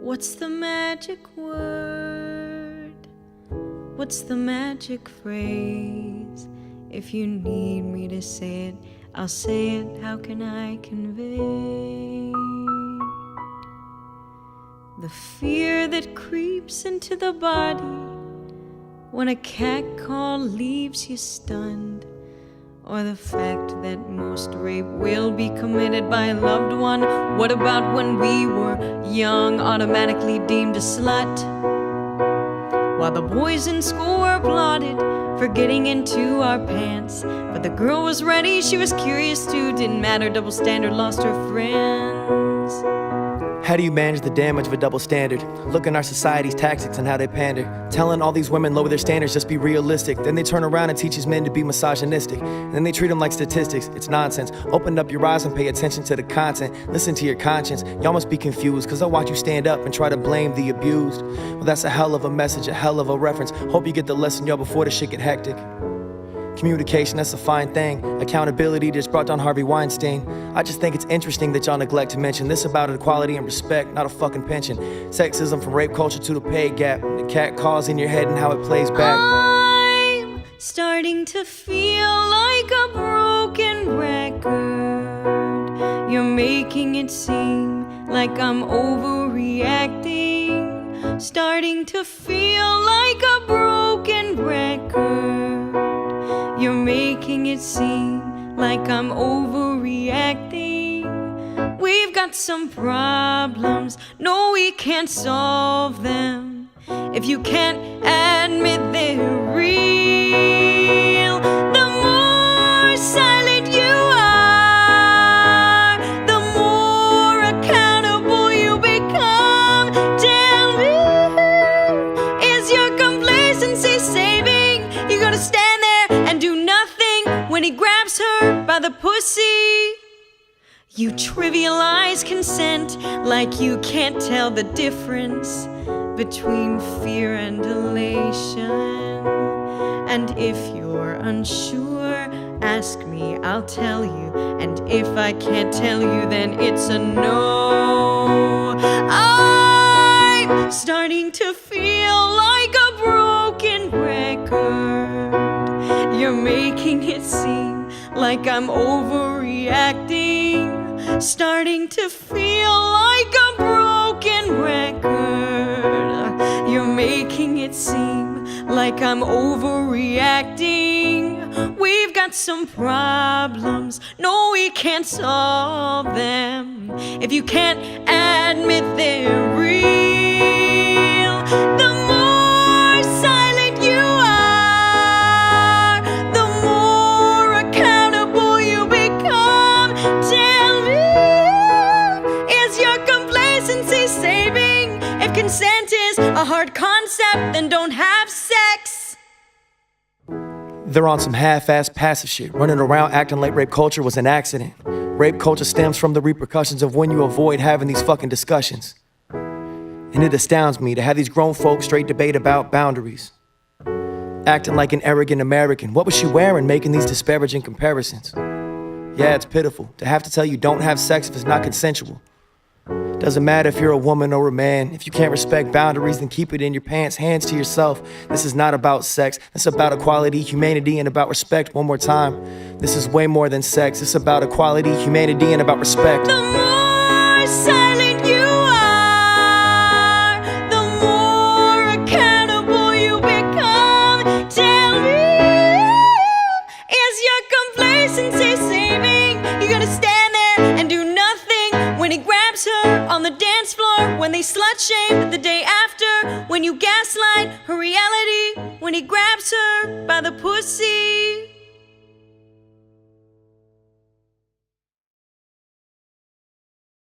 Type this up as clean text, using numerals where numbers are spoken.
What's the magic word? What's the magic phrase? If you need me to say it, I'll say it. How can I convey the fear that creeps into the body when a catcall leaves you stunned? Or the fact that most rape will be committed by a loved one? What about when we were young, automatically deemed a slut, while the boys in school were applauded for getting into our pants? But the girl was ready, she was curious too. Didn't matter, double standard lost her friends. How do you manage the damage of a double standard? Look in our society's tactics and how they pander, telling all these women lower their standards, just be realistic. Then they turn around and teach these men to be misogynistic, and then they treat them like statistics. It's nonsense. Open up your eyes and pay attention to the content. Listen to your conscience. Y'all must be confused, cause I'll watch you stand up and try to blame the abused. Well, that's a hell of a message, a hell of a reference. Hope you get the lesson, y'all, before the shit get hectic. Communication, that's a fine thing. Accountability just brought down Harvey Weinstein. I just think it's interesting that y'all neglect to mention this about equality and respect, not a fucking pension. Sexism from rape culture to the pay gap, the cat calls in your head and how it plays back. I'm starting to feel like a broken record. You're making it seem like I'm overreacting. Starting to feel like a broken record. You're making it seem like I'm overreacting. We've got some problems, no, we can't solve them if you can't admit they're real. The more silent you are, the more accountable you become. Tell me, is your complacency saving? You're gonna stand and do nothing when he grabs her by the pussy. You trivialize consent like you can't tell the difference between fear and elation. And if you're unsure, ask me, I'll tell you. And if I can't tell you, then it's a no. I'm starting to feel like a broken record. You're making it seem like I'm overreacting. Starting to feel like a broken record. You're making it seem like I'm overreacting. We've got some problems, no, we can't solve them if you can't admit they're real. The more silent you are, the more accountable you become. Tell me, is your complacency saving? If consent is a hard concept, then don't have sex. They're on some half-assed passive shit, running around acting like rape culture was an accident. Rape culture stems from the repercussions of when you avoid having these fucking discussions. And it astounds me to have these grown folks straight debate about boundaries, acting like an arrogant American. What was she wearing, making these disparaging comparisons? Yeah, it's pitiful to have to tell you don't have sex if it's not consensual. Doesn't matter if you're a woman or a man. If you can't respect boundaries, then keep it in your pants, hands to yourself. This is not about sex. This is about equality, humanity, and about respect. One more time. This is way more than sex. It's about equality, humanity, and about respect. The more silent you are, the more accountable you become. Tell me, is your complacency saving? You're gonna stand there and do nothing when he grabs her on the dance floor, when they slut-shame the day after, when you gaslight her reality, when he grabs her by the pussy.